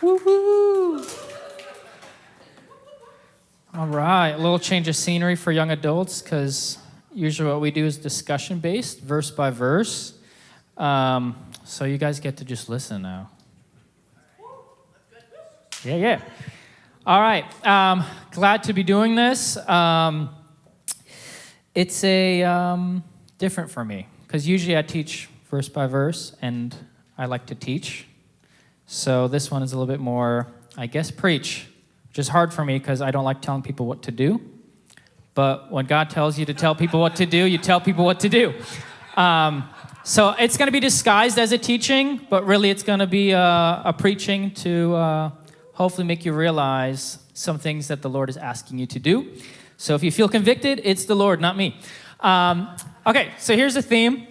Woo-hoo. All right, a little change of scenery for young adults, because usually what we do is discussion-based, verse by verse. So you guys get to just listen now. Yeah. All right, glad to be doing this. It's different for me, because usually I teach verse by verse, and I like to teach. So this one is a little bit more, I guess, preach, which is hard for me because I don't like telling people what to do. But when God tells you to tell people what to do, you tell people what to do. So it's going to be disguised as a teaching, but really it's going to be a preaching to hopefully make you realize some things that the Lord is asking you to do. So if you feel convicted, it's the Lord, not me. Okay, so here's the theme.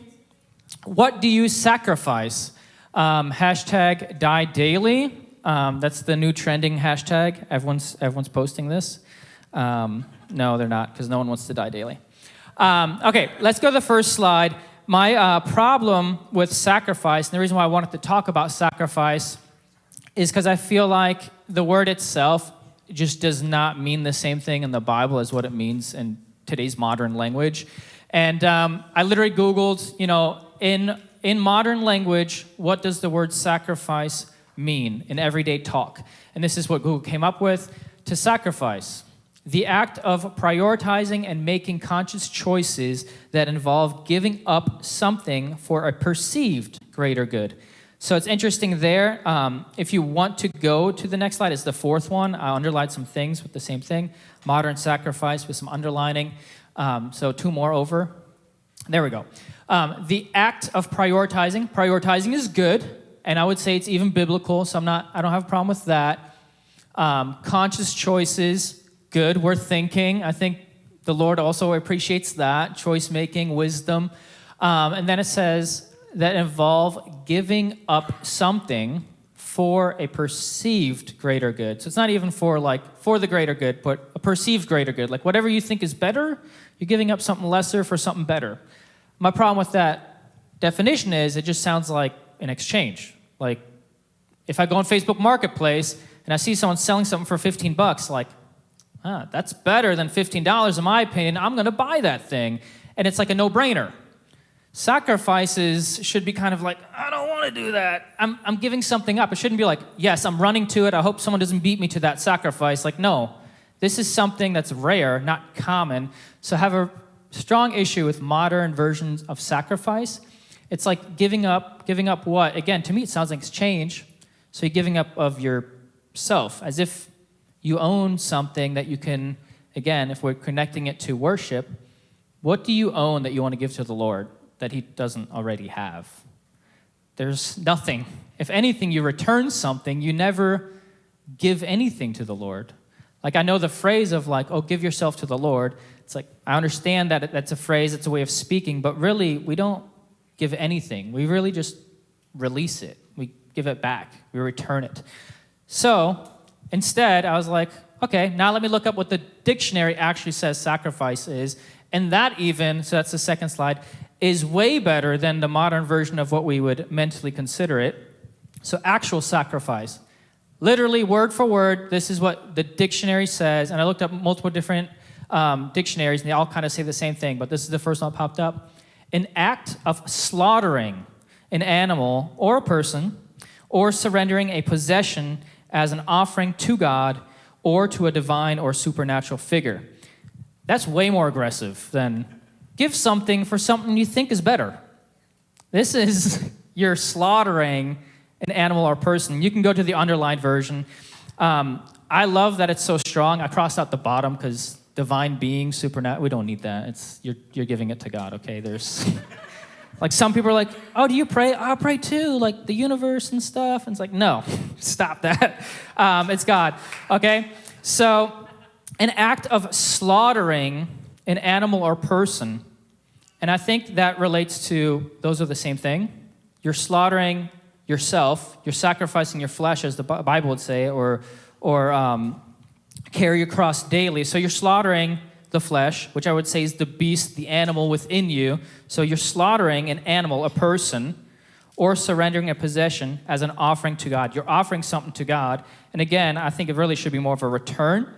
What do you sacrifice? Hashtag die daily. That's the new trending hashtag. Everyone's posting this. No, they're not, because no one wants to die daily. Okay, let's go to the first slide. My problem with sacrifice, and the reason why I wanted to talk about sacrifice, is because I feel like the word itself just does not mean the same thing in the Bible as what it means in today's modern language. And I literally Googled, in modern language, what does the word sacrifice mean in everyday talk? And this is what Google came up with. To sacrifice, the act of prioritizing and making conscious choices that involve giving up something for a perceived greater good. So it's interesting there. If you want to go to the next slide, it's the fourth one. I underlined some things with the same thing. Modern sacrifice with some underlining. So two more over. There we go. The act of prioritizing. Prioritizing is good, and I would say it's even biblical, so I don't have a problem with that. Conscious choices, good. We're thinking. I think the Lord also appreciates that. Choice making, wisdom. And then it says that involve giving up something for a perceived greater good. So it's not even for the greater good, but a perceived greater good. Like whatever you think is better, you're giving up something lesser for something better. My problem with that definition is it just sounds like an exchange. Like if I go on Facebook Marketplace and I see someone selling something for $15, that's better than $15 in my opinion. I'm going to buy that thing. And it's like a no-brainer. Sacrifices should be kind of like, I don't want to do that. I'm giving something up. It shouldn't be like, yes, I'm running to it. I hope someone doesn't beat me to that sacrifice. Like, no, this is something that's rare, not common. So I have a strong issue with modern versions of sacrifice. It's like giving up what? Again, to me, it sounds like exchange. So you're giving up of yourself, as if you own something that you can, again, if we're connecting it to worship, what do you own that you want to give to the Lord that he doesn't already have? There's nothing. If anything, you return something. You never give anything to the Lord. Like I know the phrase of give yourself to the Lord. It's like, I understand that that's a phrase, it's a way of speaking, but really, we don't give anything. We really just release it. We give it back. We return it. So instead, I was like, okay, now let me look up what the dictionary actually says sacrifice is. And that even, so that's the second slide, is way better than the modern version of what we would mentally consider it. So actual sacrifice. Literally, word for word, this is what the dictionary says. And I looked up multiple different dictionaries, and they all kind of say the same thing, but this is the first one that popped up. An act of slaughtering an animal or a person, or surrendering a possession as an offering to God or to a divine or supernatural figure. That's way more aggressive than give something for something you think is better. This is you're slaughtering an animal or person. You can go to the underlined version. I love that it's so strong. I crossed out the bottom because divine being, supernatural, we don't need that. It's you're giving it to God, okay? There's like some people are like, oh, do you pray? I pray too, like the universe and stuff. And it's like, no, stop that. It's God, okay? So an act of slaughtering an animal or person, and I think that relates to, those are the same thing. You're slaughtering yourself, you're sacrificing your flesh, as the Bible would say, or carry your cross daily. So you're slaughtering the flesh, which I would say is the beast, the animal within you. So you're slaughtering an animal, a person, or surrendering a possession as an offering to God. You're offering something to God. And again, I think it really should be more of a return.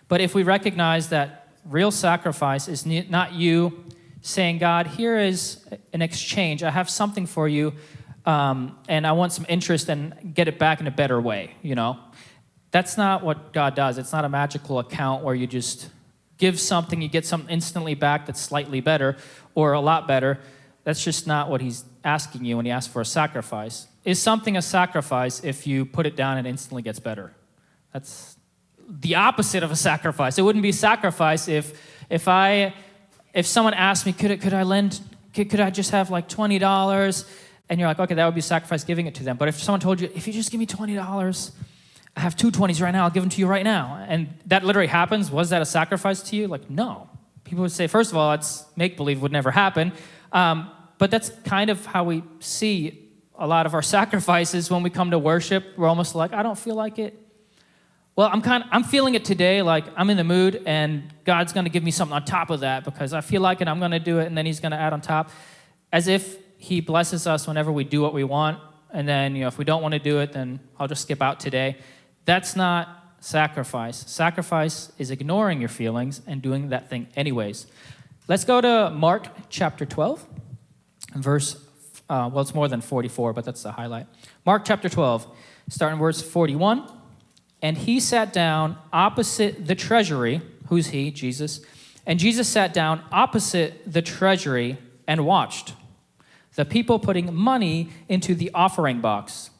But if we recognize that real sacrifice is not you saying, God, here is an exchange. I have something for you, and I want some interest and get it back in a better way, That's not what God does. It's not a magical account where you just give something, you get something instantly back that's slightly better or a lot better. That's just not what he's asking you when he asks for a sacrifice. Is something a sacrifice if you put it down and it instantly gets better? That's the opposite of a sacrifice. It wouldn't be sacrifice if someone asked me, could I just have like $20? And you're like, okay, that would be sacrifice giving it to them. But if someone told you, if you just give me $20, I have 2 20s right now, I'll give them to you right now. And that literally happens. Was that a sacrifice to you? Like, no. People would say, first of all, it's make-believe, would never happen. But that's kind of how we see a lot of our sacrifices when we come to worship. We're almost like, I don't feel like it. Well, I'm feeling it today, like I'm in the mood, and God's going to give me something on top of that because I feel like it, I'm going to do it, and then he's going to add on top. As if he blesses us whenever we do what we want, and then, if we don't want to do it, then I'll just skip out today. That's not sacrifice. Sacrifice is ignoring your feelings and doing that thing anyways. Let's go to Mark chapter 12, verse, it's more than 44, but that's the highlight. Mark chapter 12, starting verse 41. And he sat down opposite the treasury. Who's he? Jesus. And Jesus sat down opposite the treasury and watched the people putting money into the offering box.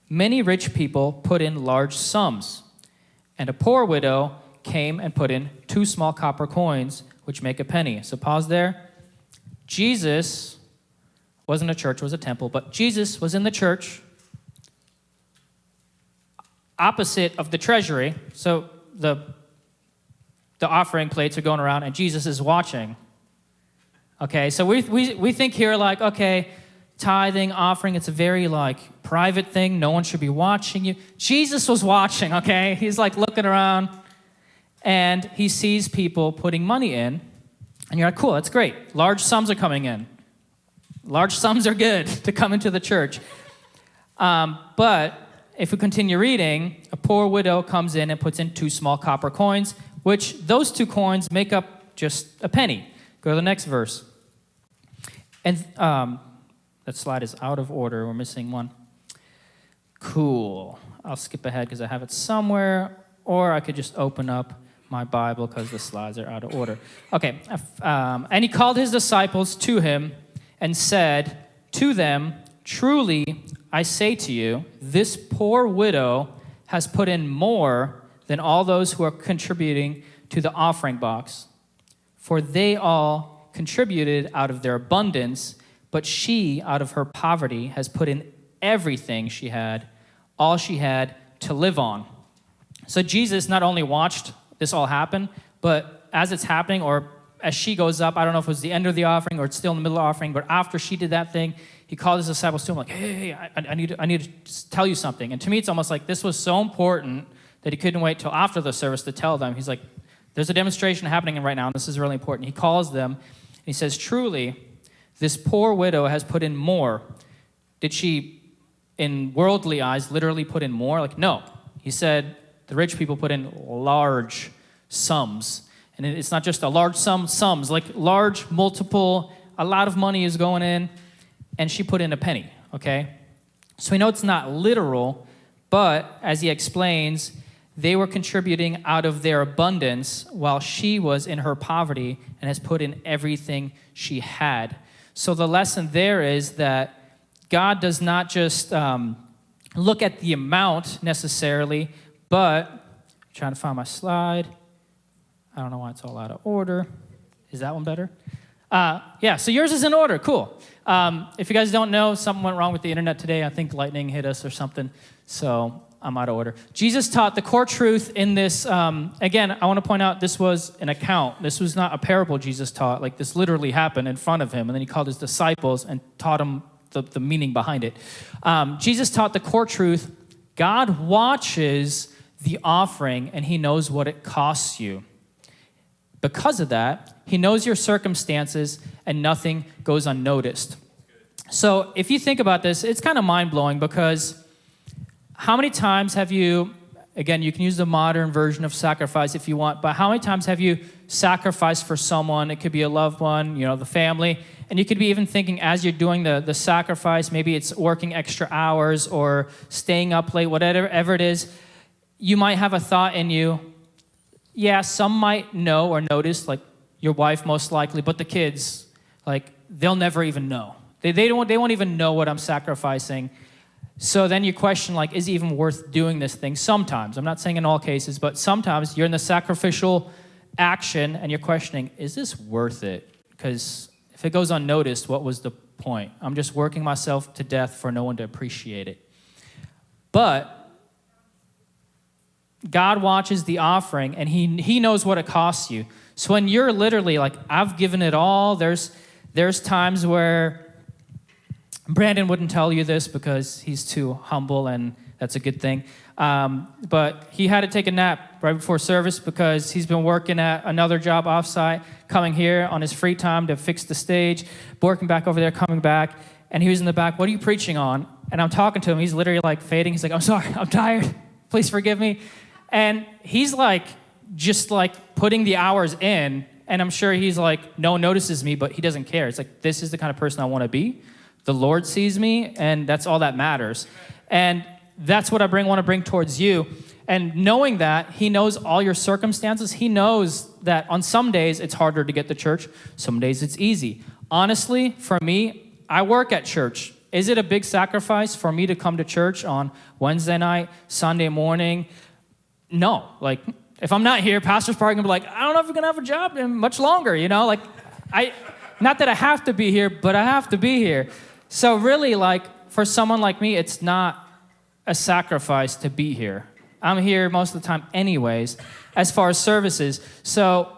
Many rich people put in large sums, and a poor widow came and put in 2 small copper coins, which make a penny. So pause there. Jesus wasn't a church, was a temple, but Jesus was in the church opposite of the treasury. So the offering plates are going around, and Jesus is watching. Okay, so we think here like, okay, tithing, offering, it's a very private thing. No one should be watching you. Jesus was watching, okay? He's looking around, and he sees people putting money in, and you're like, cool, that's great. Large sums are coming in. Large sums are good to come into the church. But if we continue reading, a poor widow comes in and puts in 2 small copper coins, which those 2 coins make up just a penny. Go to the next verse. And that slide is out of order. We're missing one. Cool. I'll skip ahead because I have it somewhere, or I could just open up my Bible because the slides are out of order. Okay. And he called his disciples to him and said to them, truly, I say to you, this poor widow has put in more than all those who are contributing to the offering box. For they all contributed out of their abundance, but she, out of her poverty, has put in everything she had, all she had to live on. So Jesus not only watched this all happen, but as it's happening, or as she goes up, I don't know if it was the end of the offering or it's still in the middle of the offering, but after she did that thing, he called his disciples to him like, hey, I need to tell you something. And to me, it's almost like this was so important that he couldn't wait till after the service to tell them. He's like, there's a demonstration happening right now, and this is really important. He calls them, and he says, truly, this poor widow has put in more. Did she, in worldly eyes, literally put in more? Like, no. He said the rich people put in large sums. And it's not just a large sums, like large, multiple, a lot of money is going in, and she put in a penny, okay? So we know it's not literal, but as he explains, they were contributing out of their abundance while she was in her poverty and has put in everything she had. So the lesson there is that God does not just look at the amount necessarily, but I'm trying to find my slide. I don't know why it's all out of order. Is that one better? Yeah, so yours is in order. Cool. If you guys don't know, something went wrong with the internet today. I think lightning hit us or something, so I'm out of order. Jesus taught the core truth in this. Again, I want to point out this was an account. This was not a parable Jesus taught. Like, this literally happened in front of him, and then he called his disciples and taught them the meaning behind it. Jesus taught the core truth. God watches the offering, and he knows what it costs you. Because of that, he knows your circumstances, and nothing goes unnoticed. So if you think about this, it's kind of mind-blowing because how many times have you, again, you can use the modern version of sacrifice if you want, but how many times have you sacrificed for someone? It could be a loved one, the family, and you could be even thinking as you're doing the sacrifice, maybe it's working extra hours or staying up late, whatever it is, you might have a thought in you, yeah, some might know or notice, like your wife most likely, but the kids, like they'll never even know. They won't even know what I'm sacrificing. So then you question, like, is it even worth doing this thing? Sometimes. I'm not saying in all cases, but sometimes you're in the sacrificial action and you're questioning, is this worth it? Because if it goes unnoticed, what was the point? I'm just working myself to death for no one to appreciate it. But God watches the offering and he knows what it costs you. So when you're literally like, I've given it all, there's times where Brandon wouldn't tell you this because he's too humble, and that's a good thing. But he had to take a nap right before service because he's been working at another job offsite, coming here on his free time to fix the stage, working back over there, coming back. And he was in the back, what are you preaching on? And I'm talking to him. He's literally like fading. He's like, I'm sorry, I'm tired. Please forgive me. And he's like, just like putting the hours in. And I'm sure he's like, no one notices me, but he doesn't care. It's like, this is the kind of person I want to be. The Lord sees me, and that's all that matters. And that's what I want to bring towards you. And knowing that, he knows all your circumstances. He knows that on some days it's harder to get to church. Some days it's easy. Honestly, for me, I work at church. Is it a big sacrifice for me to come to church on Wednesday night, Sunday morning? No. Like, if I'm not here, pastor's probably going to be like, I don't know if you're going to have a job in much longer, Like, not that I have to be here, but I have to be here. So really, like, for someone like me, it's not a sacrifice to be here. I'm here most of the time anyways, as far as services. So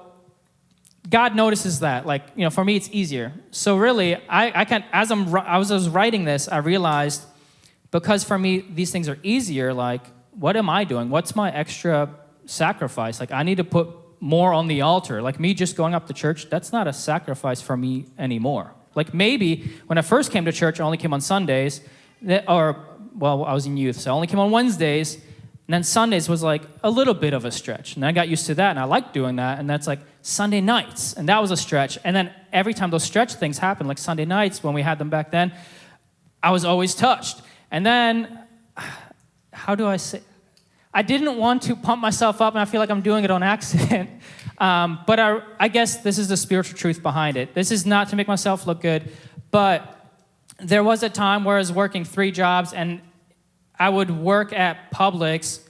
God notices that. Like, for me, it's easier. So really, I can, as I was writing this, I realized, because for me, these things are easier, like, what am I doing? What's my extra sacrifice? Like, I need to put more on the altar. Like, me just going up to church, that's not a sacrifice for me anymore. Like, maybe when I first came to church, I only came on Sundays, I was in youth, so I only came on Wednesdays, and then Sundays was like a little bit of a stretch. And I got used to that, and I liked doing that, and that's like Sunday nights, and that was a stretch. And then every time those stretch things happened, like Sunday nights when we had them back then, I was always touched. And then, how do I say, I didn't want to pump myself up, and I feel like I'm doing it on accident. But I guess this is the spiritual truth behind it. This is not to make myself look good, but there was a time where I was working 3 jobs, and I would work at Publix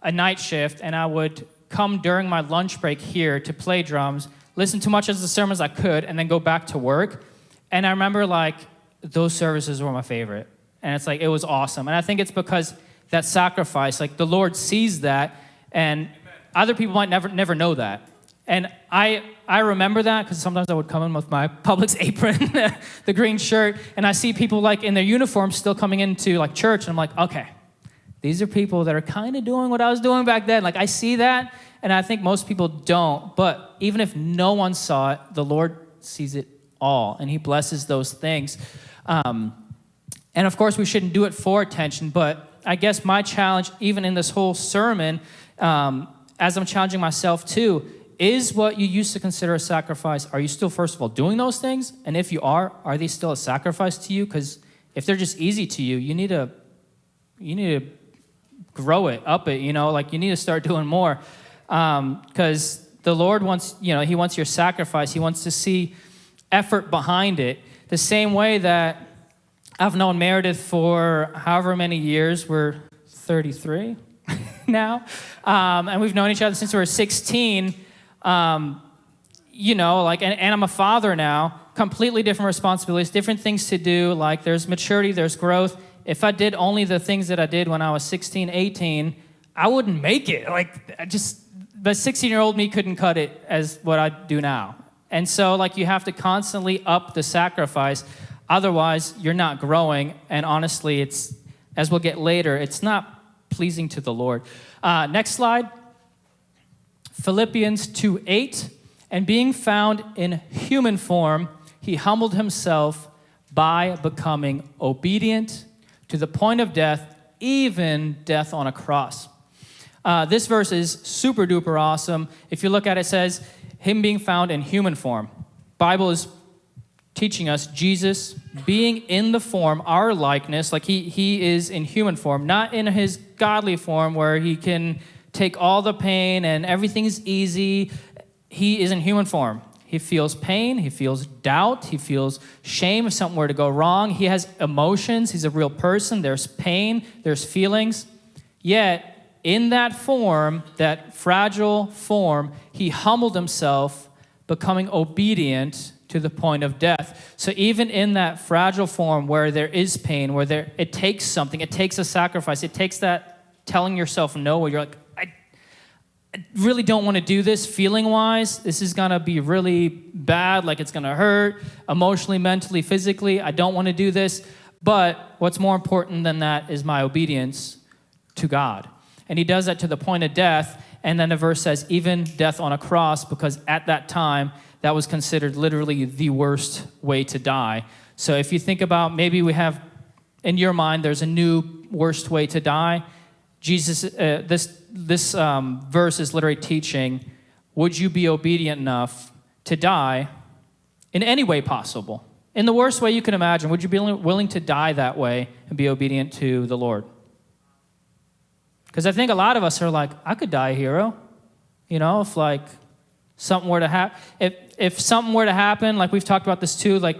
a night shift, and I would come during my lunch break here to play drums, listen to much of the sermons I could, and then go back to work. And I remember, like, those services were my favorite. And it's like, it was awesome. And I think it's because that sacrifice, like, the Lord sees that, and other people might never know that. And I remember that because sometimes I would come in with my Publix apron, the green shirt, and I see people like in their uniforms still coming into like church, and I'm like, okay, these are people that are kind of doing what I was doing back then. Like, I see that, and I think most people don't. But even if no one saw it, the Lord sees it all, and he blesses those things. And of course, we shouldn't do it for attention, but I guess my challenge, even in this whole sermon, as I'm challenging myself too, is what you used to consider a sacrifice. Are you still, first of all, doing those things? And if you are they still a sacrifice to you? Because if they're just easy to you, you need to grow it, up it, like you need to start doing more. Because the Lord wants, he wants your sacrifice. He wants to see effort behind it. The same way that I've known Meredith for however many years. We're 33 now. And we've known each other since we were 16. And I'm a father now, completely different responsibilities, different things to do. Like, there's maturity, there's growth. If I did only the things that I did when I was 16, 18, I wouldn't make it. Like, the 16-year-old me couldn't cut it as what I do now. And so, like, you have to constantly up the sacrifice. Otherwise, you're not growing. And honestly, it's, as we'll get later, it's not pleasing to the Lord. Next slide. Philippians 2:8, and being found in human form, he humbled himself by becoming obedient to the point of death, even death on a cross. This verse is super duper awesome. If you look at it, it says, him being found in human form. Bible is teaching us Jesus being in the form, our likeness, like he is in human form, not in his godly form where he can take all the pain and everything's easy. He is in human form. He feels pain, he feels doubt, he feels shame if something were to go wrong. He has emotions, he's a real person. There's pain, there's feelings. Yet, in that form, that fragile form, he humbled himself, becoming obedient to the point of death. So even in that fragile form where there is pain, where it takes something, it takes a sacrifice, it takes that telling yourself no, where you're like, I really don't want to do this feeling-wise. This is going to be really bad, like it's going to hurt emotionally, mentally, physically. I don't want to do this. But what's more important than that is my obedience to God. And he does that to the point of death. And then the verse says, even death on a cross, because at that time, that was considered literally the worst way to die. So if you think about, maybe we have, in your mind, there's a new worst way to die. Jesus, this verse is literally teaching, would you be obedient enough to die in any way possible? In the worst way you can imagine, would you be willing to die that way and be obedient to the Lord? Because I think a lot of us are like, I could die a hero. You know, if like something were to happen, if something were to happen, like we've talked about this too, like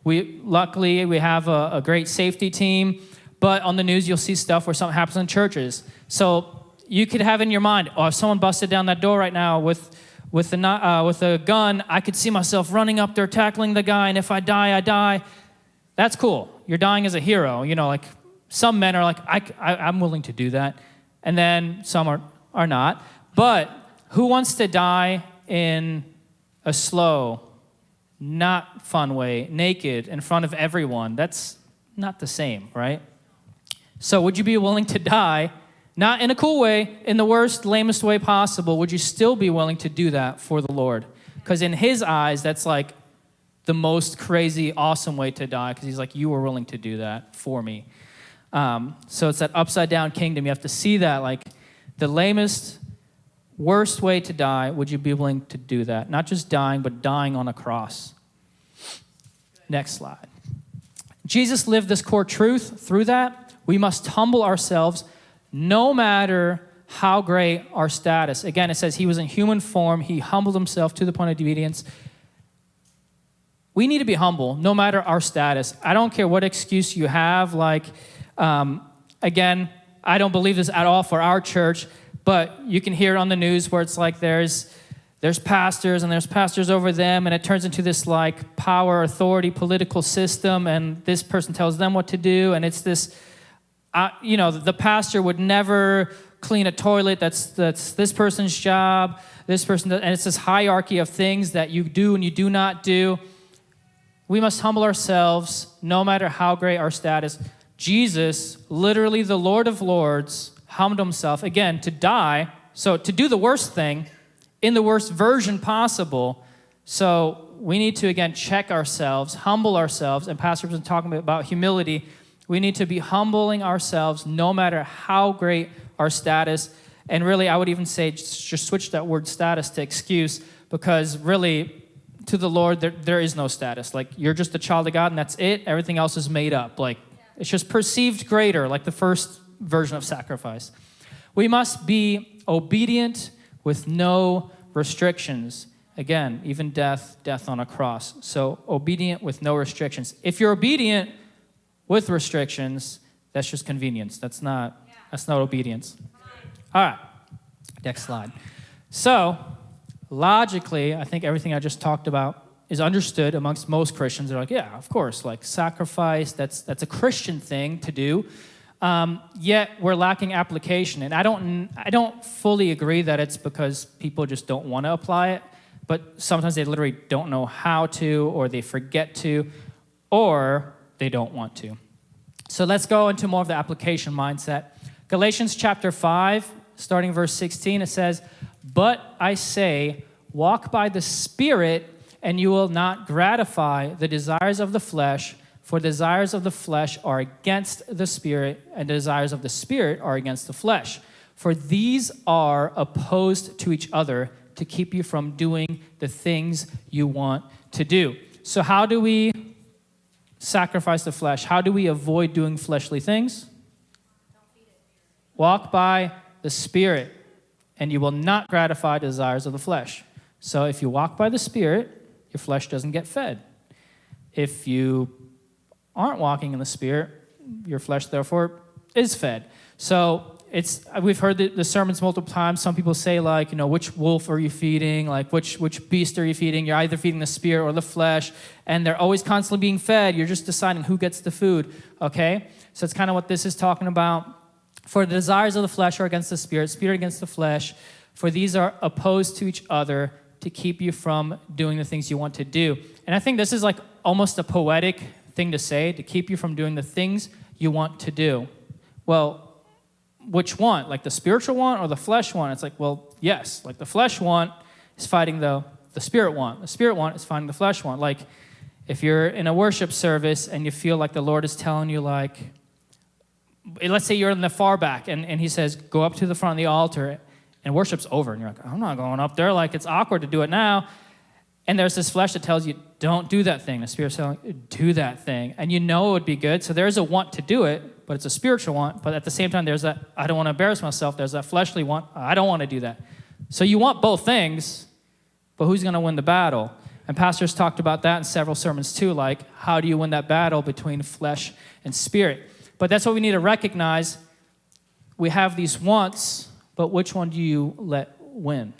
luckily we have a great safety team, but on the news you'll see stuff where something happens in churches. So you could have in your mind, oh, if someone busted down that door right now with a gun, I could see myself running up there, tackling the guy, and if I die, I die. That's cool. You're dying as a hero. You know, like some men are like, I'm willing to do that. And then some are not. But who wants to die in a slow, not fun way, naked, in front of everyone? That's not the same, right? So would you be willing to die, not in a cool way, in the worst, lamest way possible? Would you still be willing to do that for the Lord? Because in his eyes, that's like the most crazy, awesome way to die, because he's like, you were willing to do that for me. So it's that upside down kingdom. You have to see that, like the lamest, worst way to die. Would you be willing to do that? Not just dying, but dying on a cross. Next slide. Jesus lived this core truth through that. We must humble ourselves no matter how great our status. Again, it says he was in human form. He humbled himself to the point of obedience. We need to be humble no matter our status. I don't care what excuse you have, like, again, I don't believe this at all for our church, but you can hear it on the news where it's like there's pastors and there's pastors over them, and it turns into this like power, authority, political system, and this person tells them what to do, and it's this, the pastor would never clean a toilet. That's this person's job. This person does, and it's this hierarchy of things that you do and you do not do. We must humble ourselves no matter how great our status. Jesus, literally the Lord of Lords, humbled himself, again, to die, so to do the worst thing in the worst version possible. So we need to, again, check ourselves, humble ourselves, and Pastor's been talking about humility. We need to be humbling ourselves no matter how great our status. And really, I would even say just switch that word status to excuse, because really, to the Lord, there is no status. Like, you're just a child of God, and that's it. Everything else is made up. Like, it's just perceived greater, like the first version of sacrifice. We must be obedient with no restrictions. Again, even death on a cross. So obedient with no restrictions. If you're obedient with restrictions, that's just convenience. That's not obedience. All right, next slide. So logically, I think everything I just talked about is understood amongst most Christians. They're like, yeah, of course, like sacrifice, that's a Christian thing to do. Yet we're lacking application. And I don't fully agree that it's because people just don't want to apply it, but sometimes they literally don't know how to, or they forget to, or they don't want to. So let's go into more of the application mindset. Galatians chapter 5, starting verse 16, it says, "But I say, walk by the Spirit, and you will not gratify the desires of the flesh, For the desires of the flesh are against the Spirit, and the desires of the Spirit are against the flesh. For these are opposed to each other to keep you from doing the things you want to do. So how do we sacrifice the flesh? How do we avoid doing fleshly things? Walk by the Spirit, and you will not gratify the desires of the flesh. So if you walk by the Spirit, your flesh doesn't get fed. If you aren't walking in the Spirit, your flesh, therefore, is fed. So we've heard the sermons multiple times. Some people say, like, which wolf are you feeding? Like, which beast are you feeding? You're either feeding the Spirit or the flesh, and they're always constantly being fed. You're just deciding who gets the food, okay? So it's kind of what this is talking about. For the desires of the flesh are against the Spirit, Spirit against the flesh. For these are opposed to each other to keep you from doing the things you want to do. And I think this is like almost a poetic thing to say, to keep you from doing the things you want to do. Well, which one? Like the spiritual one or the flesh one? It's like, well, yes. Like the flesh one is fighting the spirit one. The spirit one is fighting the flesh one. Like if you're in a worship service and you feel like the Lord is telling you, like, let's say you're in the far back and he says, go up to the front of the altar and worship's over. And you're like, I'm not going up there. Like, it's awkward to do it now. And there's this flesh that tells you, don't do that thing. The Spirit's telling you, do that thing. And you know it would be good. So there's a want to do it, but it's a spiritual want. But at the same time, there's that, I don't want to embarrass myself. There's that fleshly want. I don't want to do that. So you want both things, but who's going to win the battle? And pastors talked about that in several sermons too, like how do you win that battle between flesh and spirit? But that's what we need to recognize. We have these wants, but which one do you let win?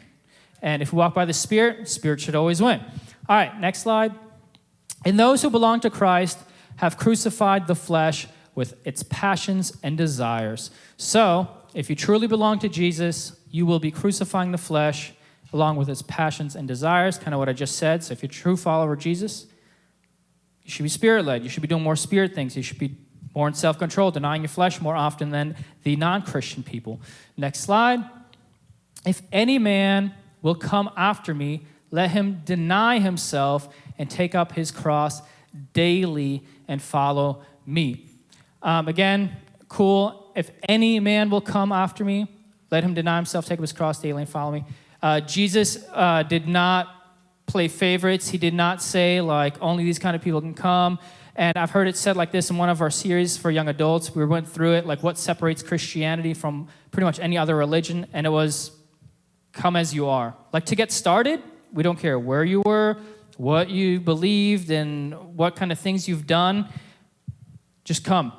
And if we walk by the Spirit, Spirit should always win. All right, next slide. And those who belong to Christ have crucified the flesh with its passions and desires. So, if you truly belong to Jesus, you will be crucifying the flesh along with its passions and desires, kind of what I just said. So if you're a true follower of Jesus, you should be Spirit-led. You should be doing more Spirit things. You should be more in self-control, denying your flesh more often than the non-Christian people. Next slide. If any man will come after me, let him deny himself and take up his cross daily and follow me. Again, cool. If any man will come after me, let him deny himself, take up his cross daily and follow me. Jesus did not play favorites. He did not say, like, only these kind of people can come. And I've heard it said like this in one of our series for young adults. We went through it, like what separates Christianity from pretty much any other religion. And it was, come as you are. Like, to get started, we don't care where you were, what you believed, and what kind of things you've done. Just come.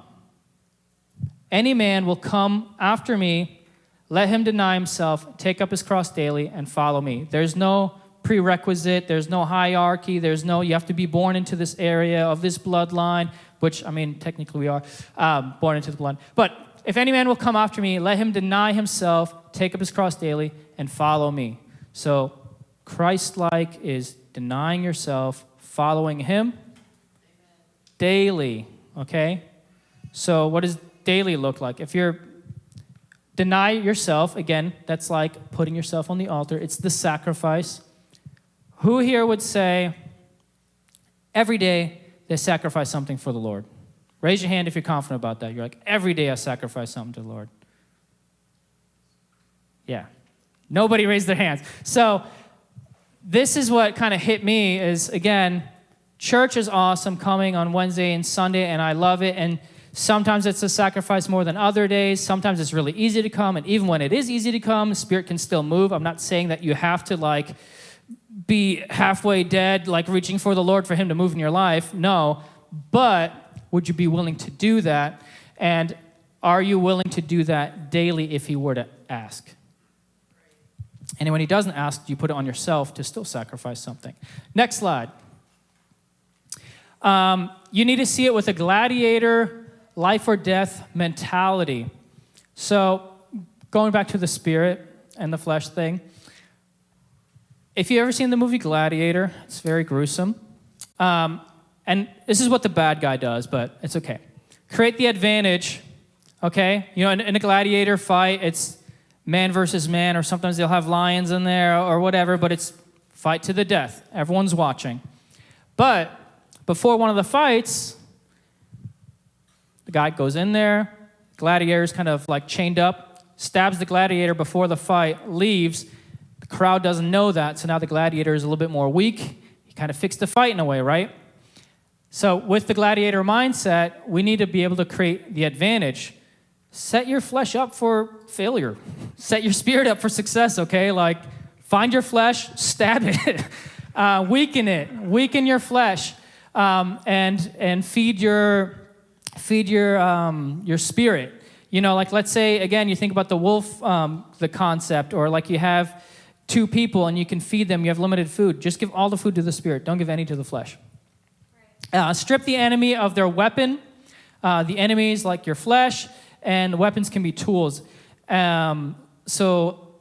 Any man will come after me, let him deny himself, take up his cross daily, and follow me. There's no prerequisite, there's no hierarchy, there's no, you have to be born into this area of this bloodline, which, I mean, technically we are born into the blood. But if any man will come after me, let him deny himself, take up his cross daily, and follow me. So Christ-like is denying yourself, following him daily, okay? So what does daily look like? If you're deny yourself, again, that's like putting yourself on the altar. It's the sacrifice. Who here would say every day they sacrifice something for the Lord? Raise your hand if you're confident about that. You're like, every day I sacrifice something to the Lord. Yeah. Nobody raised their hands. So this is what kind of hit me is, again, church is awesome, coming on Wednesday and Sunday, and I love it. And sometimes it's a sacrifice more than other days. Sometimes it's really easy to come. And even when it is easy to come, the Spirit can still move. I'm not saying that you have to, like, be halfway dead, like reaching for the Lord for him to move in your life. No. But would you be willing to do that? And are you willing to do that daily if he were to ask? And when he doesn't ask, you put it on yourself to still sacrifice something. Next slide. You need to see it with a gladiator, life or death mentality. So going back to the spirit and the flesh thing, if you've ever seen the movie Gladiator, it's very gruesome. And this is what the bad guy does, but it's okay. Create the advantage, okay? You know, in a gladiator fight, it's man versus man, or sometimes they'll have lions in there or whatever, but it's fight to the death. Everyone's watching. But before one of the fights, The guy goes in there, gladiator's kind of like chained up, stabs the gladiator before the fight, leaves. The crowd doesn't know that, so now the gladiator is a little bit more weak. He kind of fixed the fight in a way, right? So with the gladiator mindset, we need to be able to create the advantage. Set your flesh up for failure. Set your spirit up for success, okay? Like, find your flesh, stab it, weaken your flesh, and feed your spirit. You know, like let's say, again, you think about the wolf, the concept, or like you have two people and you can feed them, you have limited food. Just give all the food to the spirit. Don't give any to the flesh. Strip the enemy of their weapon. The enemies like your flesh, and weapons can be tools. And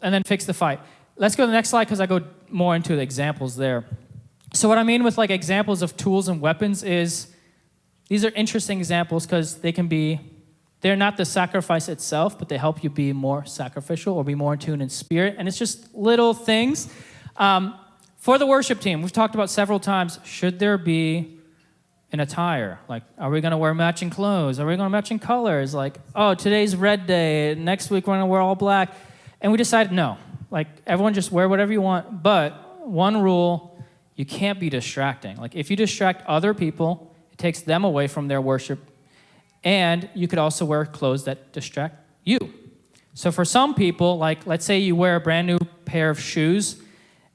then fix the fight. Let's go to the next slide because I go more into the examples there. So what I mean with like examples of tools and weapons is, these are interesting examples because they're not the sacrifice itself, but they help you be more sacrificial or be more in tune in spirit. And it's just little things. For the worship team, we've talked about several times, should there be an attire? Like, are we going to wear matching clothes? Are we going to matching colors? Like, oh, today's red day. Next week we're going to wear all black. And we decided no. Like, everyone just wear whatever you want. But one rule, you can't be distracting. Like, if you distract other people, it takes them away from their worship. And you could also wear clothes that distract you. So for some people, like, let's say you wear a brand new pair of shoes,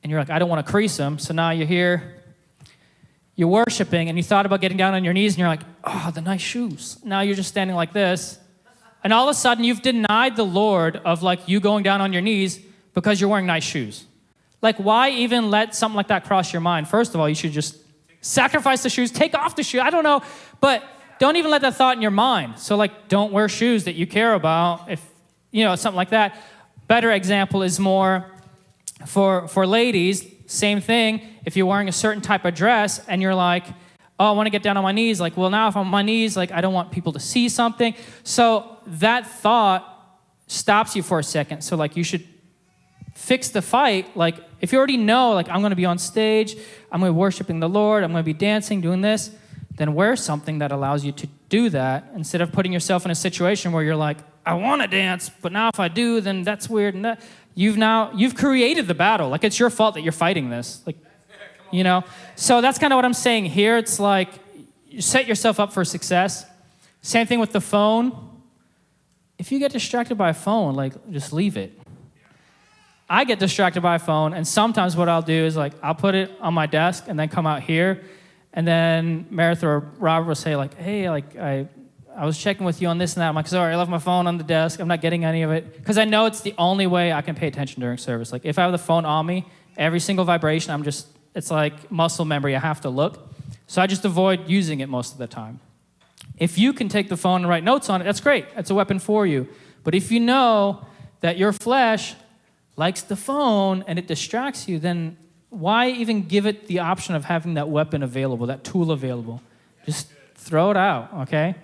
and you're like, I don't want to crease them. So now you're here, you're worshiping, and you thought about getting down on your knees, and you're like, oh, the nice shoes. Now you're just standing like this. And all of a sudden, you've denied the Lord of, like, you going down on your knees because you're wearing nice shoes. Like, why even let something like that cross your mind? First of all, you should just sacrifice the shoes, take off the shoe. I don't know, but don't even let that thought in your mind. So, like, don't wear shoes that you care about, if, you know, something like that. Better example is more for ladies, same thing. If you're wearing a certain type of dress and you're like, oh, I want to get down on my knees. Like, well, now if I'm on my knees, like, I don't want people to see something. So that thought stops you for a second. So, like, you should fix the fight. Like, if you already know, like, I'm going to be on stage, I'm going to be worshiping the Lord, I'm going to be dancing, doing this, then wear something that allows you to do that instead of putting yourself in a situation where you're like, I want to dance, but now if I do, then that's weird. And that, you've created the battle. Like, it's your fault that you're fighting this. Like, you know? So that's kind of what I'm saying here. It's like, you set yourself up for success. Same thing with the phone. If you get distracted by a phone, like, just leave it. I get distracted by a phone, and sometimes what I'll do is, like, I'll put it on my desk and then come out here, and then Meredith or Robert will say, like, hey, like, I was checking with you on this and that. I'm like, sorry, I left my phone on the desk. I'm not getting any of it. Because I know it's the only way I can pay attention during service. Like, if I have the phone on me, every single vibration, it's like muscle memory. I have to look. So I just avoid using it most of the time. If you can take the phone and write notes on it, that's great. That's a weapon for you. But if you know that your flesh likes the phone and it distracts you, then why even give it the option of having that weapon available, that tool available? Just throw it out, okay?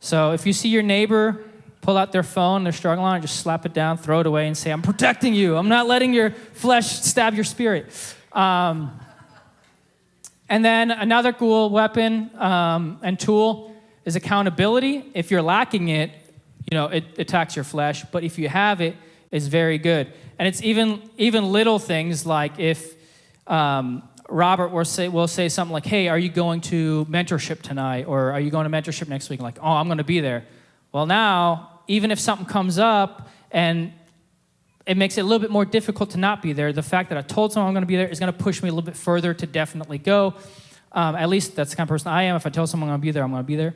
So if you see your neighbor pull out their phone, they're struggling on it, just slap it down, throw it away, and say, I'm protecting you. I'm not letting your flesh stab your spirit. And then another cool weapon and tool is accountability. If you're lacking it, you know, it attacks your flesh. But if you have it, it's very good. And it's even little things like if Robert will say something like, hey, are you going to mentorship tonight? Or are you going to mentorship next week? Like, oh, I'm going to be there. Well, now, even if something comes up and it makes it a little bit more difficult to not be there, the fact that I told someone I'm going to be there is going to push me a little bit further to definitely go. At least that's the kind of person I am. If I tell someone I'm going to be there, I'm going to be there.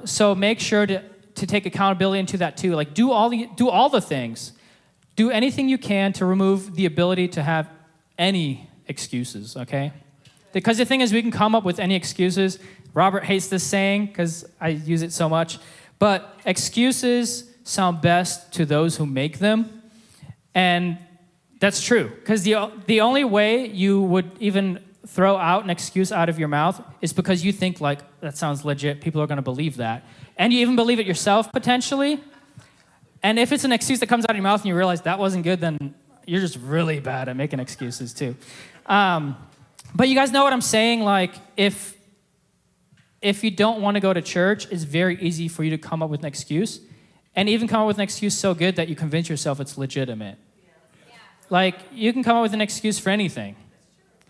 So make sure to take accountability into that too. Like, do all the things. Do anything you can to remove the ability to have any excuses, okay? Because the thing is, we can come up with any excuses. Robert hates this saying because I use it so much. But excuses sound best to those who make them. And that's true. Because the only way you would even throw out an excuse out of your mouth is because you think, like, that sounds legit. People are going to believe that. And you even believe it yourself, potentially. And if it's an excuse that comes out of your mouth and you realize that wasn't good, then you're just really bad at making excuses too. But you guys know what I'm saying? Like, if if you don't want to go to church, it's very easy for you to come up with an excuse, and even come up with an excuse so good that you convince yourself it's legitimate. Like, you can come up with an excuse for anything.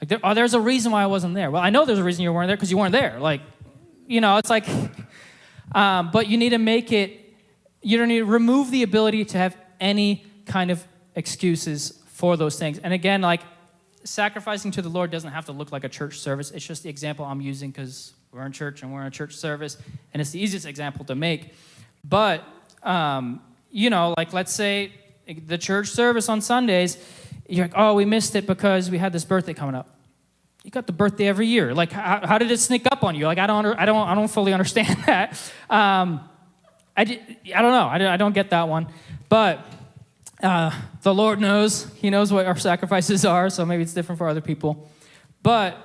Like, there's a reason why I wasn't there. Well, I know there's a reason you weren't there because you weren't there. Like, it's like, but you need to make it, you don't need to remove the ability to have any kind of excuses for those things. And again, like, sacrificing to the Lord doesn't have to look like a church service. It's just the example I'm using because we're in church and we're in a church service, and it's the easiest example to make. But, like, let's say the church service on Sundays, you're like, oh, we missed it because we had this birthday coming up. You got the birthday every year. Like, how did it sneak up on you? Like, I don't fully understand that. I don't know. I don't get that one. But the Lord knows. He knows what our sacrifices are, so maybe it's different for other people. But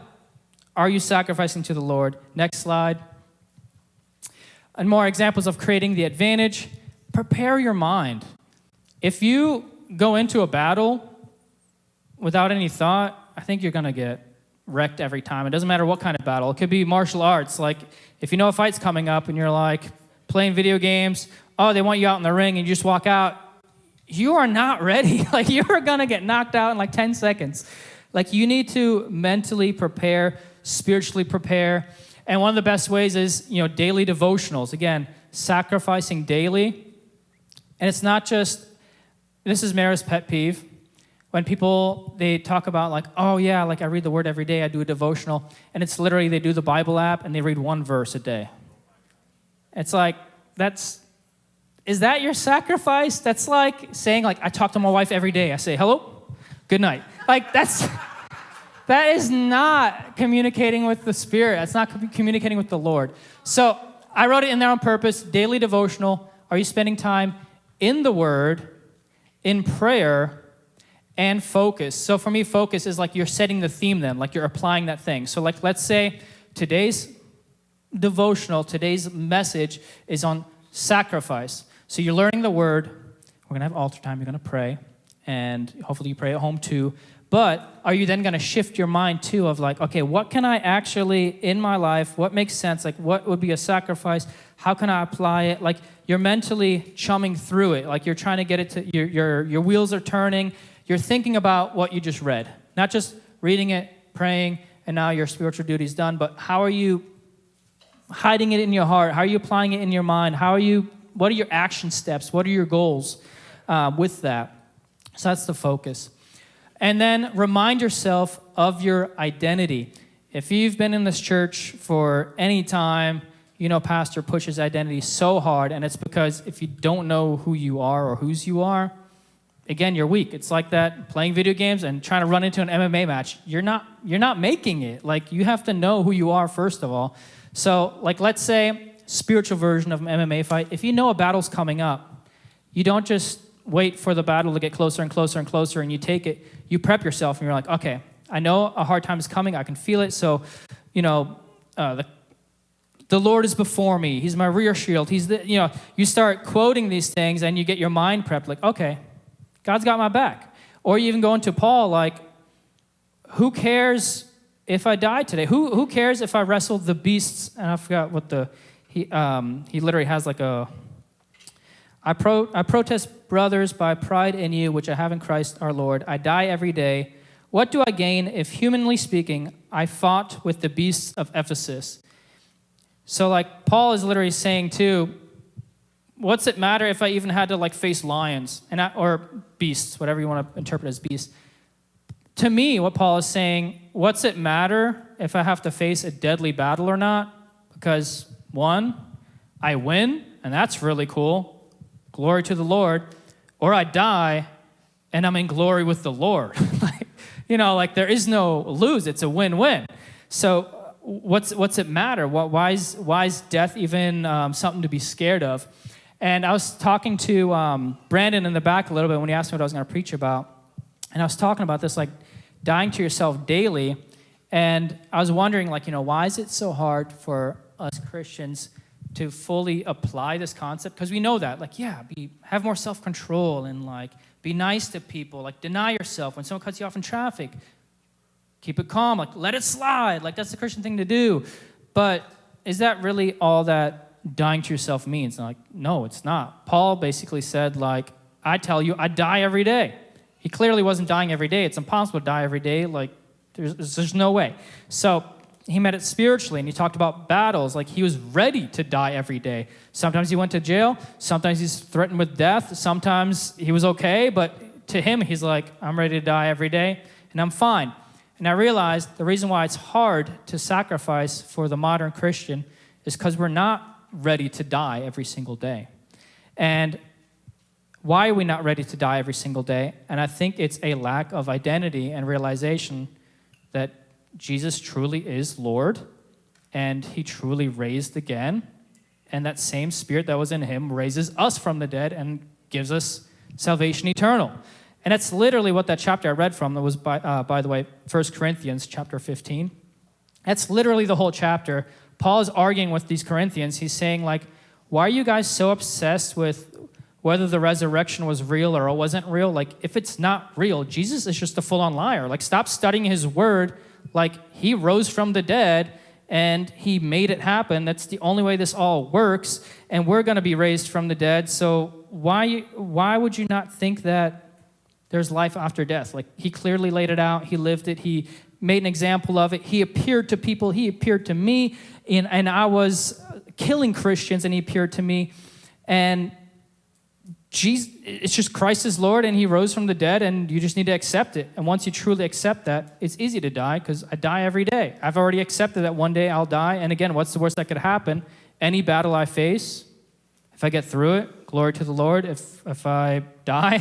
are you sacrificing to the Lord? Next slide. And more examples of creating the advantage. Prepare your mind. If you go into a battle without any thought, I think you're going to get wrecked every time. It doesn't matter what kind of battle. It could be martial arts. Like, if you know a fight's coming up and you're like playing video games, oh, they want you out in the ring and you just walk out, you are not ready. Like, you're going to get knocked out in like 10 seconds. Like, you need to mentally prepare, spiritually prepare. And one of the best ways is, daily devotionals. Again, sacrificing daily. And it's not just, this is Mara's pet peeve. When people, they talk about like, oh yeah, like I read the word every day, I do a devotional, and it's literally they do the Bible app and they read one verse a day. It's like, is that your sacrifice? That's like saying like, I talk to my wife every day. I say, hello, good night. Like that is not communicating with the Spirit. That's not communicating with the Lord. So I wrote it in there on purpose, daily devotional. Are you spending time in the Word, in prayer, and focus? So for me, focus is like you're setting the theme then, like you're applying that thing. So like, let's say today's devotional, today's message is on sacrifice. So you're learning the Word. We're going to have altar time. You're going to pray. And hopefully you pray at home too. But are you then going to shift your mind too of like, okay, what can I actually in my life, what makes sense? Like, what would be a sacrifice? How can I apply it? Like, you're mentally chumming through it. Like, you're trying to get it to, your wheels are turning. You're thinking about what you just read. Not just reading it, praying, and now your spiritual duty is done, but how are you hiding it in your heart? How are you applying it in your mind? What are your action steps? What are your goals with that? So that's the focus. And then remind yourself of your identity. If you've been in this church for any time, pastor pushes identity so hard, and it's because if you don't know who you are or whose you are, again, you're weak. It's like that playing video games and trying to run into an MMA match. You're not making it. Like, you have to know who you are first of all. So, like, let's say spiritual version of an MMA fight. If you know a battle's coming up, you don't just wait for the battle to get closer and closer and closer and you take it. You prep yourself and you're like, okay, I know a hard time is coming. I can feel it. So, the Lord is before me. He's my rear shield. You start quoting these things and you get your mind prepped. Like, okay, God's got my back. Or you even go into Paul, like, who cares if I die today? Who cares if I wrestle the beasts? And I forgot what he literally has like I protest, brothers, by pride in you, which I have in Christ our Lord. I die every day. What do I gain if, humanly speaking, I fought with the beasts of Ephesus? So, like, Paul is literally saying, too, what's it matter if I even had to, like, face lions or beasts, whatever you want to interpret as beasts? To me, what Paul is saying, what's it matter if I have to face a deadly battle or not? Because, one, I win, and that's really cool. Glory to the Lord. Or I die, and I'm in glory with the Lord. There is no lose. It's a win-win. So what's it matter? Why is death even something to be scared of? And I was talking to Brandon in the back a little bit when he asked me what I was going to preach about. And I was talking about this, like, dying to yourself daily. And I was wondering, like, why is it so hard for us Christians to fully apply this concept? Because we know that, like, have more self-control and, like, be nice to people. Like, deny yourself when someone cuts you off in traffic. Keep it calm. Like, let it slide. Like, that's the Christian thing to do. But is that really all that dying to yourself means? And like, no, it's not. Paul basically said, like, I tell you, I die every day. He clearly wasn't dying every day. It's impossible to die every day. Like, there's no way. So he meant it spiritually, and he talked about battles. Like, he was ready to die every day. Sometimes he went to jail. Sometimes he's threatened with death. Sometimes he was okay, but to him, he's like, I'm ready to die every day, and I'm fine. And I realized the reason why it's hard to sacrifice for the modern Christian is because we're not ready to die every single day. And why are we not ready to die every single day? And I think it's a lack of identity and realization that Jesus truly is Lord, and he truly raised again, and that same spirit that was in him raises us from the dead and gives us salvation eternal. And that's literally what that chapter I read from, that was, by the way, 1 Corinthians chapter 15. That's literally the whole chapter. Paul is arguing with these Corinthians. He's saying, like, why are you guys so obsessed with whether the resurrection was real or it wasn't real? Like, if it's not real, Jesus is just a full-on liar. Like, stop studying his word. Like, he rose from the dead, and he made it happen. That's the only way this all works, and we're going to be raised from the dead. So why would you not think that there's life after death? Like, he clearly laid it out. He lived it. He made an example of it. He appeared to people. He appeared to me, and I was killing Christians, and he appeared to me. And Jesus, it's just Christ is Lord, and he rose from the dead, and you just need to accept it. And once you truly accept that, it's easy to die, because I die every day. I've already accepted that one day I'll die. And again, what's the worst that could happen? Any battle I face, if I get through it, glory to the Lord. If I die,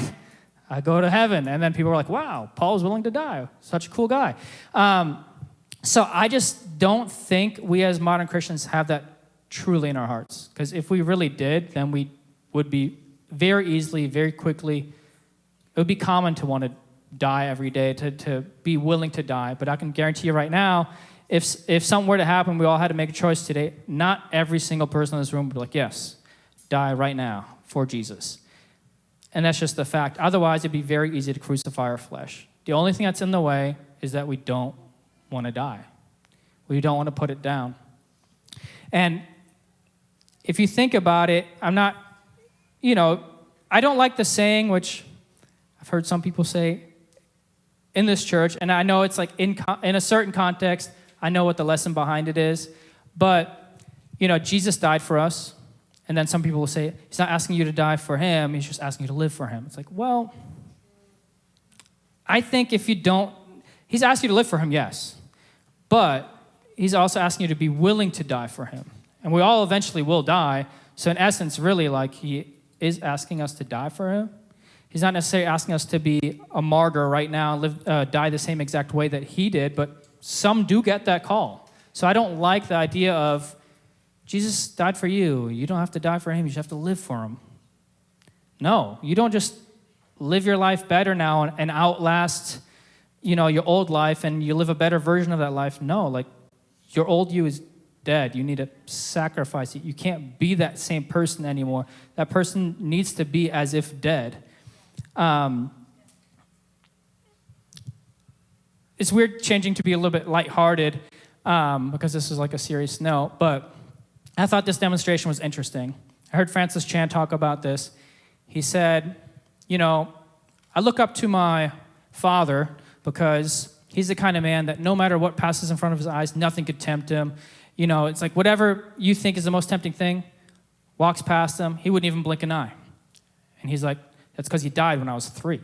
I go to heaven. And then people are like, wow, Paul's willing to die. Such a cool guy. So I just don't think we as modern Christians have that truly in our hearts. Because if we really did, then we would be very easily, very quickly, it would be common to want to die every day, to be willing to die. But I can guarantee you right now, if something were to happen, we all had to make a choice today, not every single person in this room would be like, yes, die right now for Jesus. And that's just the fact. Otherwise, it'd be very easy to crucify our flesh. The only thing that's in the way is that we don't want to die. We don't want to put it down. And if you think about it, I don't like the saying, which I've heard some people say in this church, and I know it's like in a certain context, I know what the lesson behind it is, but, Jesus died for us, and then some people will say, he's not asking you to die for him, he's just asking you to live for him. It's like, well, I think if you don't, he's asking you to live for him, yes, but he's also asking you to be willing to die for him, and we all eventually will die, so in essence, really, like, he is asking us to die for him. He's not necessarily asking us to be a martyr right now and die the same exact way that he did, but some do get that call. So I don't like the idea of, Jesus died for you. You don't have to die for him. You just have to live for him. No, you don't just live your life better now and outlast, your old life and you live a better version of that life. No, like, your old you is dead. You need to sacrifice it. You can't be that same person anymore. That person needs to be as if dead. It's weird changing to be a little bit lighthearted because this is like a serious note, but I thought this demonstration was interesting. I heard Francis Chan talk about this. He said, I look up to my father because he's the kind of man that no matter what passes in front of his eyes, nothing could tempt him. It's like whatever you think is the most tempting thing walks past him, he wouldn't even blink an eye. And he's like, that's because he died when I was 3.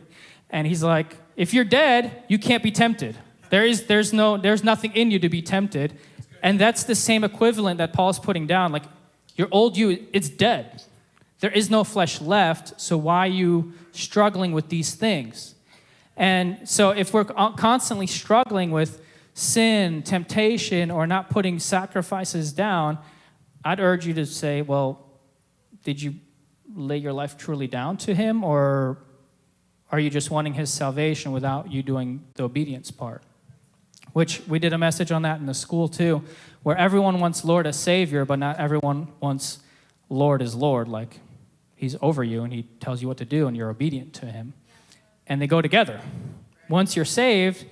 And he's like, if you're dead, you can't be tempted. There's nothing in you to be tempted. And that's the same equivalent that Paul's putting down. Like, your old you, it's dead. There is no flesh left, so why are you struggling with these things? And so if we're constantly struggling with sin, temptation, or not putting sacrifices down, I'd urge you to say, well, did you lay your life truly down to him, or are you just wanting his salvation without you doing the obedience part? Which we did a message on that in the school too, where everyone wants Lord as Savior, but not everyone wants Lord as Lord. Like, he's over you and he tells you what to do and you're obedient to him. And they go together. Once you're saved,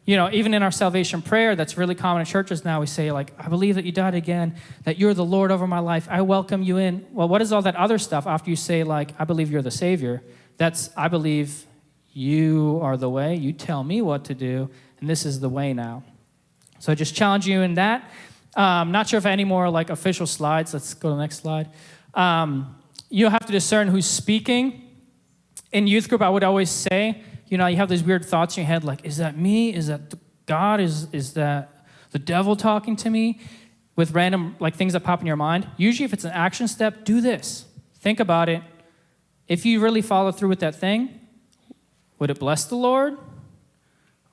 even in our salvation prayer, that's really common in churches now, we say, like, I believe that you died again, that you're the Lord over my life. I welcome you in. Well, what is all that other stuff after you say, like, I believe you're the Savior? That's, I believe you are the way. You tell me what to do, and this is the way now. So I just challenge you in that. Not sure if any more, like, official slides. Let's go to the next slide. You have to discern who's speaking. In youth group, I would always say, you have these weird thoughts in your head, like, is that me? Is that God? Is that the devil talking to me? With random, like, things that pop in your mind. Usually, if it's an action step, do this. Think about it. If you really follow through with that thing, would it bless the Lord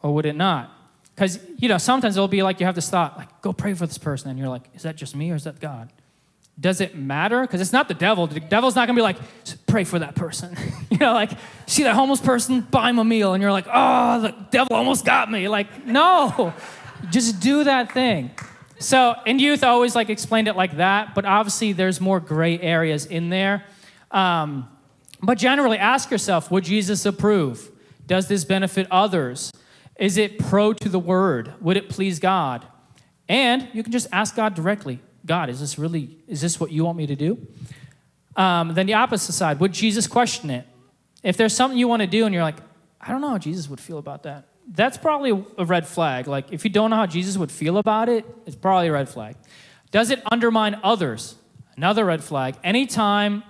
or would it not? Because, sometimes it'll be like you have this thought, like, go pray for this person. And you're like, is that just me or is that God? Does it matter? Because it's not the devil. The devil's not going to be like, pray for that person. Like, see that homeless person? Buy him a meal. And you're like, oh, the devil almost got me. Like, no, just do that thing. So in youth, I always, like, explained it like that. But obviously, there's more gray areas in there. But generally, ask yourself, would Jesus approve? Does this benefit others? Is it pro to the word? Would it please God? And you can just ask God directly. God, is this what you want me to do? Then the opposite side, would Jesus question it? If there's something you want to do and you're like, I don't know how Jesus would feel about that. That's probably a red flag. Like, if you don't know how Jesus would feel about it, it's probably a red flag. Does it undermine others? Another red flag. Anytime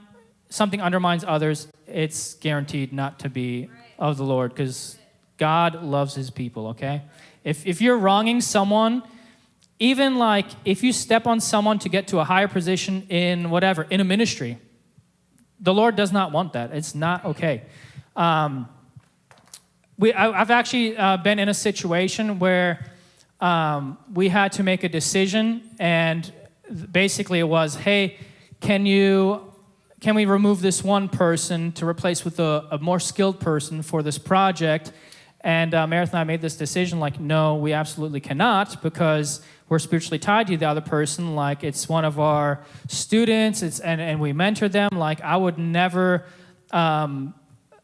something undermines others, it's guaranteed not to be of the Lord because God loves his people, okay? If you're wronging someone, even like if you step on someone to get to a higher position in whatever, in a ministry, the Lord does not want that. It's not okay. I've actually been in a situation where we had to make a decision, and basically it was, hey, can we remove this one person to replace with a more skilled person for this project? And Meredith and I made this decision, like, no, we absolutely cannot, because we're spiritually tied to the other person. Like, it's one of our students, and we mentor them. Like, I would never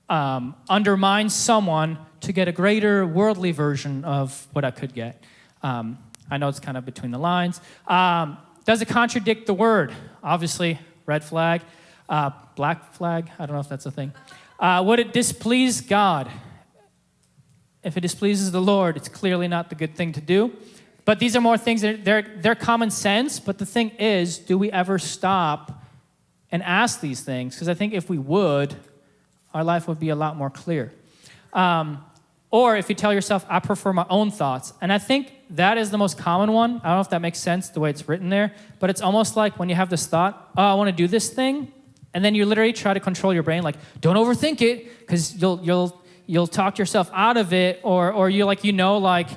undermine someone to get a greater worldly version of what I could get. I know it's kind of between the lines. Does it contradict the word? Obviously, red flag. Black flag, I don't know if that's a thing. Would it displease God? If it displeases the Lord, it's clearly not the good thing to do. But these are more things that they're common sense. But the thing is, do we ever stop and ask these things? Because I think if we would, our life would be a lot more clear. Or if you tell yourself, I prefer my own thoughts. And I think that is the most common one. I don't know if that makes sense the way it's written there. But it's almost like when you have this thought, oh, I want to do this thing. And then you literally try to control your brain, like, don't overthink it, because you'll talk yourself out of it, or you like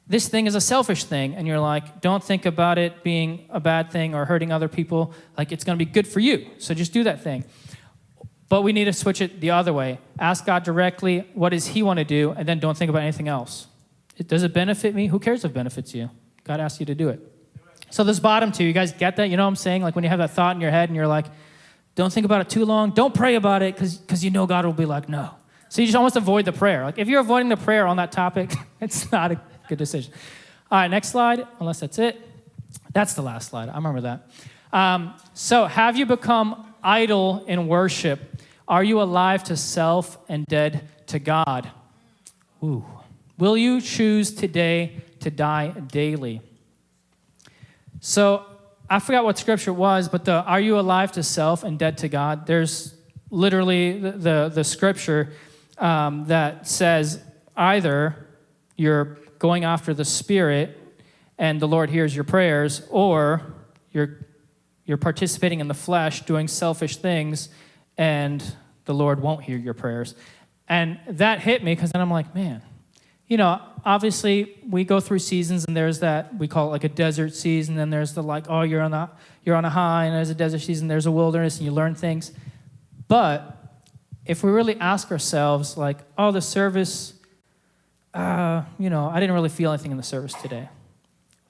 this thing is a selfish thing, and you're like, don't think about it being a bad thing or hurting other people. Like, it's going to be good for you, so just do that thing. But we need to switch it the other way. Ask God directly, what does he want to do, and then don't think about anything else. Does it benefit me? Who cares if it benefits you? God asked you to do it. So this bottom two, you guys get that? You know what I'm saying? Like when you have that thought in your head and you're like, don't think about it too long. Don't pray about it because you know God will be like, no. So you just almost avoid the prayer. Like if you're avoiding the prayer on that topic, it's not a good decision. All right, next slide, unless that's it. That's the last slide. I remember that. So have you become idle in worship? Are you alive to self and dead to God? Ooh. Will you choose today to die daily? So I forgot what scripture it was, but are you alive to self and dead to God? There's literally the scripture that says either you're going after the Spirit and the Lord hears your prayers, or you're participating in the flesh, doing selfish things, and the Lord won't hear your prayers. And that hit me because then I'm like, man, obviously we go through seasons, and there's that, we call it like a desert season, and there's the like, oh, you're on a high, and there's a desert season, there's a wilderness, and you learn things. But if we really ask ourselves, like, oh, the service, I didn't really feel anything in the service today.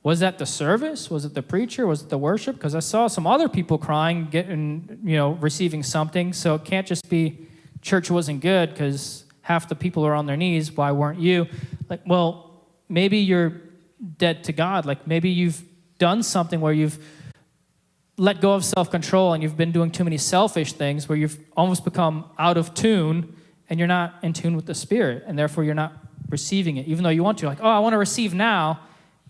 Was that the service? Was it the preacher? Was it the worship? Because I saw some other people crying, receiving something. So it can't just be church wasn't good because half the people are on their knees. Why weren't you? Like, well, maybe you're dead to God. Like maybe you've done something where you've let go of self-control and you've been doing too many selfish things where you've almost become out of tune and you're not in tune with the Spirit, and therefore you're not receiving it, even though you want to. Like, oh, I want to receive now.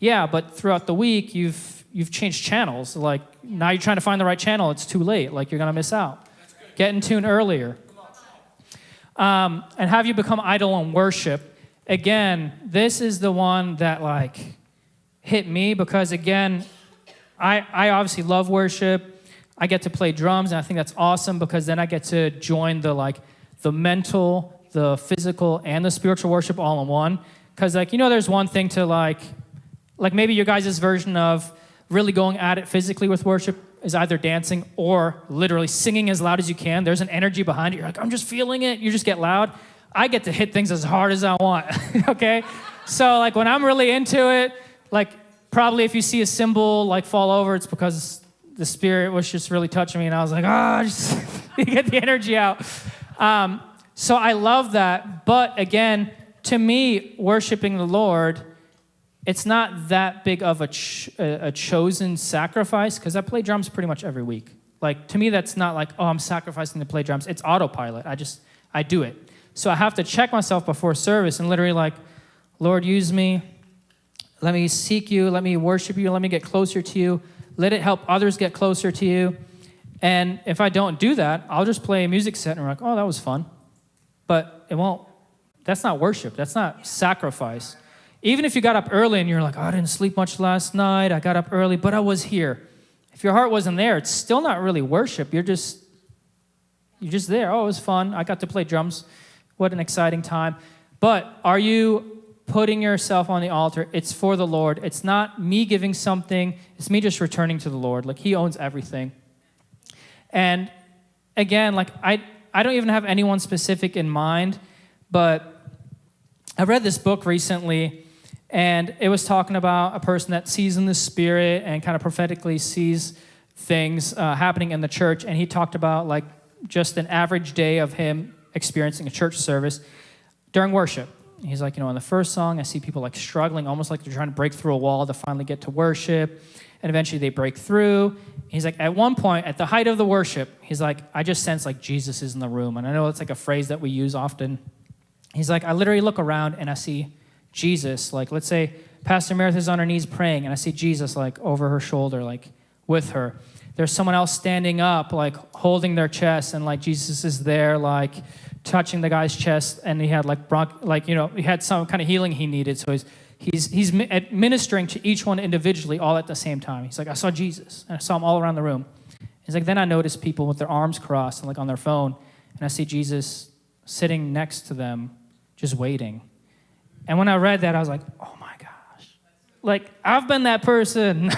Yeah, but throughout the week, you've changed channels. Like, now you're trying to find the right channel. It's too late. Like, you're going to miss out. Get in tune earlier. And have you become idle in worship? Again, this is the one that, like, hit me because, again, I obviously love worship. I get to play drums, and I think that's awesome because then I get to join the mental, the physical, and the spiritual worship all in one. Because, like, there's one thing to, like maybe your guys' version of really going at it physically with worship is either dancing or literally singing as loud as you can. There's an energy behind it. You're like, I'm just feeling it. You just get loud. I get to hit things as hard as I want, okay? So, like, when I'm really into it, like, probably if you see a cymbal, like, fall over, it's because the Spirit was just really touching me, and I was like, just you get the energy out. So I love that, but again, to me, worshiping the Lord, it's not that big of a chosen sacrifice, because I play drums pretty much every week. Like, to me, that's not like, oh, I'm sacrificing to play drums. It's autopilot. I do it. So I have to check myself before service and literally like, Lord, use me. Let me seek you. Let me worship you. Let me get closer to you. Let it help others get closer to you. And if I don't do that, I'll just play a music set and we're like, oh, that was fun. But it won't, that's not worship. That's not sacrifice. Even if you got up early and you're like, oh, I didn't sleep much last night. I got up early, but I was here. If your heart wasn't there, it's still not really worship. You're just there. Oh, it was fun. I got to play drums. What an exciting time. But are you putting yourself on the altar? It's for the Lord. It's not me giving something. It's me just returning to the Lord. Like, he owns everything. And again, like, I don't even have anyone specific in mind, but I read this book recently, and it was talking about a person that sees in the Spirit and kind of prophetically sees things happening in the church. And he talked about, like, just an average day of him experiencing a church service during worship. He's like, in the first song, I see people like struggling, almost like they're trying to break through a wall to finally get to worship. And eventually they break through. He's like, at one point, at the height of the worship, he's like, I just sense like Jesus is in the room. And I know it's like a phrase that we use often. He's like, I literally look around and I see Jesus. Like, let's say Pastor Meredith is on her knees praying, and I see Jesus like over her shoulder, like with her. There's someone else standing up, like holding their chest, and like Jesus is there, like touching the guy's chest, and he had he had some kind of healing he needed. So he's ministering to each one individually, all at the same time. He's like, I saw Jesus, and I saw him all around the room. He's like, then I noticed people with their arms crossed and like on their phone, and I see Jesus sitting next to them, just waiting. And when I read that, I was like, oh my gosh, like I've been that person.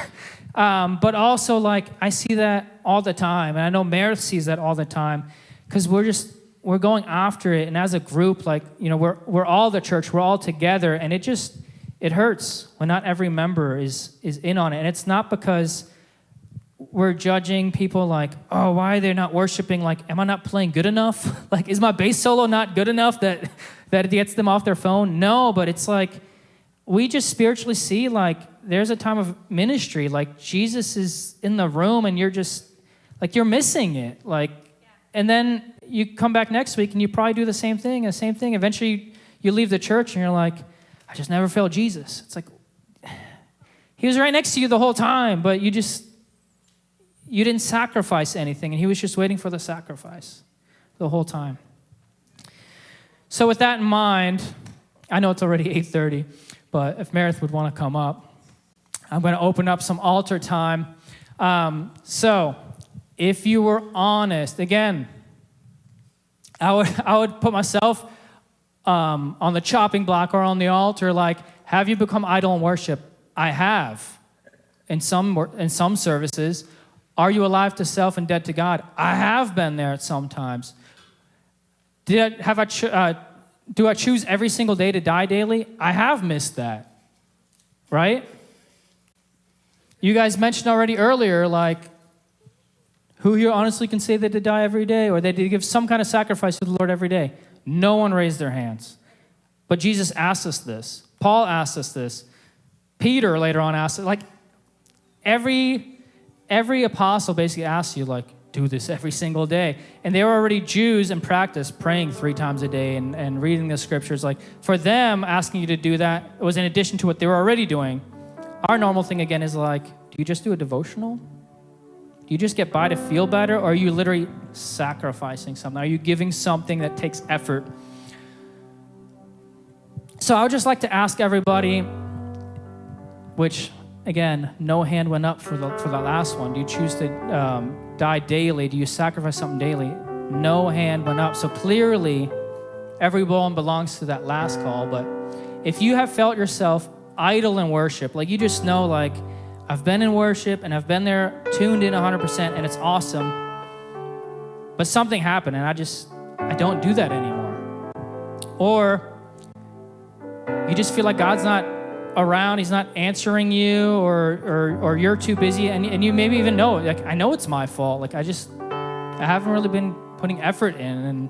But also, like, I see that all the time, and I know Meredith sees that all the time, because we're going after it, and as a group, like, we're all the church, we're all together, and it hurts when not every member is in on it, and it's not because we're judging people like, oh, why are they not worshiping? Like, am I not playing good enough? Like, is my bass solo not good enough that it gets them off their phone? No, but it's like, we just spiritually see, like, there's a time of ministry, like Jesus is in the room and you're just, like, you're missing it. Like, and then you come back next week and you probably do the same thing. Eventually you leave the church and you're like, I just never felt Jesus. It's like, he was right next to you the whole time, but you didn't sacrifice anything, and he was just waiting for the sacrifice the whole time. So with that in mind, I know it's already 8:30, but if Meredith would want to come up, I'm going to open up some altar time. So if you were honest, again, I would put myself on the chopping block or on the altar, like, have you become idle in worship? I have in some services. Are you alive to self and dead to God? I have been there at some times. Do I choose every single day to die daily? I have missed that, right? You guys mentioned already earlier, like, who here honestly can say they did die every day, or they did give some kind of sacrifice to the Lord every day? No one raised their hands. But Jesus asked us this. Paul asked us this. Peter later on asked it. Like, every apostle basically asks you, like, do this every single day. And they were already Jews in practice, praying 3 times a day and reading the scriptures. Like, for them, asking you to do that was in addition to what they were already doing. Our normal thing, again, is like, do you just do a devotional? Do you just get by to feel better? Or are you literally sacrificing something? Are you giving something that takes effort? So I would just like to ask everybody, which, again, no hand went up for the last one. Do you choose to die daily? Do you sacrifice something daily? No hand went up. So clearly, everyone belongs to that last call. But if you have felt yourself idle in worship, like you just know, like, I've been in worship and I've been there tuned in 100% and it's awesome, but something happened and I don't do that anymore. Or you just feel like God's not around, he's not answering you, or you're too busy, and you maybe even know, like, I know it's my fault. Like, I haven't really been putting effort in, and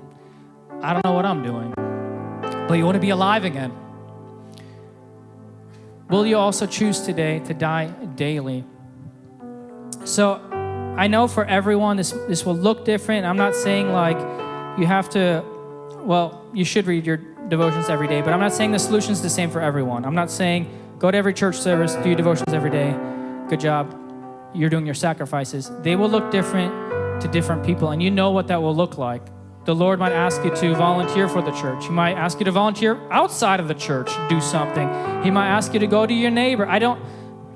I don't know what I'm doing. But you want to be alive again. Will you also choose today to die daily? So I know for everyone this will look different. I'm not saying like you have to, well, you should read your devotions every day, but I'm not saying the solution's the same for everyone. I'm not saying go to every church service, do your devotions every day. Good job. You're doing your sacrifices. They will look different to different people, and you know what that will look like. The Lord might ask you to volunteer for the church. He might ask you to volunteer outside of the church, do something. He might ask you to go to your neighbor.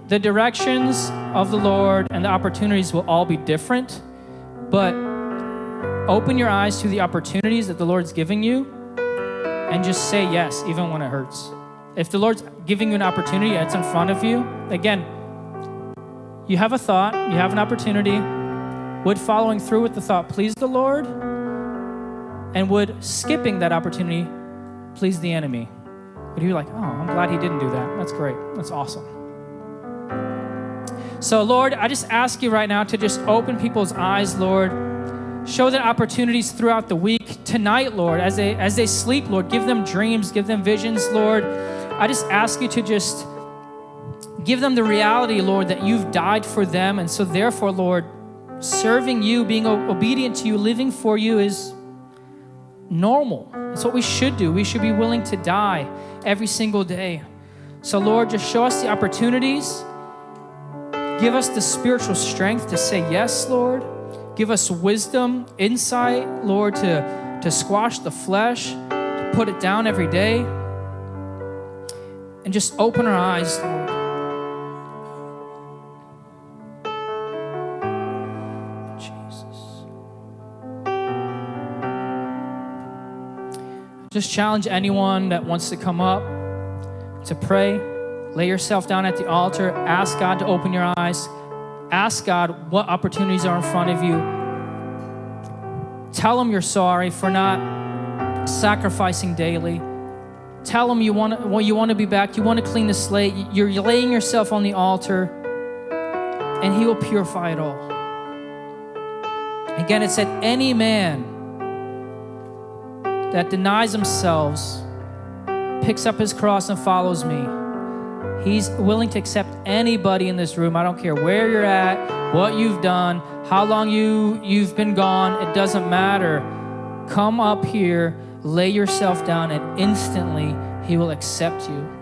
The directions of the Lord and the opportunities will all be different, but open your eyes to the opportunities that the Lord's giving you and just say yes, even when it hurts. If the Lord's giving you an opportunity, it's in front of you. Again, you have a thought, you have an opportunity. Would following through with the thought please the Lord? And would skipping that opportunity please the enemy? Would you be like, oh, I'm glad he didn't do that. That's great. That's awesome. So, Lord, I just ask you right now to just open people's eyes, Lord. Show them opportunities throughout the week. Tonight, Lord, as they sleep, Lord, give them dreams, give them visions, Lord. I just ask you to just give them the reality, Lord, that you've died for them. And so therefore, Lord, serving you, being obedient to you, living for you is normal. It's what we should do. We should be willing to die every single day. So Lord, just show us the opportunities. Give us the spiritual strength to say yes, Lord. Give us wisdom, insight, Lord, to squash the flesh, to put it down every day. And just open our eyes, Lord. Just challenge anyone that wants to come up to pray. Lay yourself down at the altar. Ask God to open your eyes. Ask God what opportunities are in front of you. Tell him you're sorry for not sacrificing daily. Tell him you want to be back. You want to clean the slate. You're laying yourself on the altar, and he will purify it all. Again, it said, any man that denies themselves, picks up his cross and follows me. He's willing to accept anybody in this room. I don't care where you're at, what you've done, how long you've been gone. It doesn't matter. Come up here, lay yourself down, and instantly he will accept you.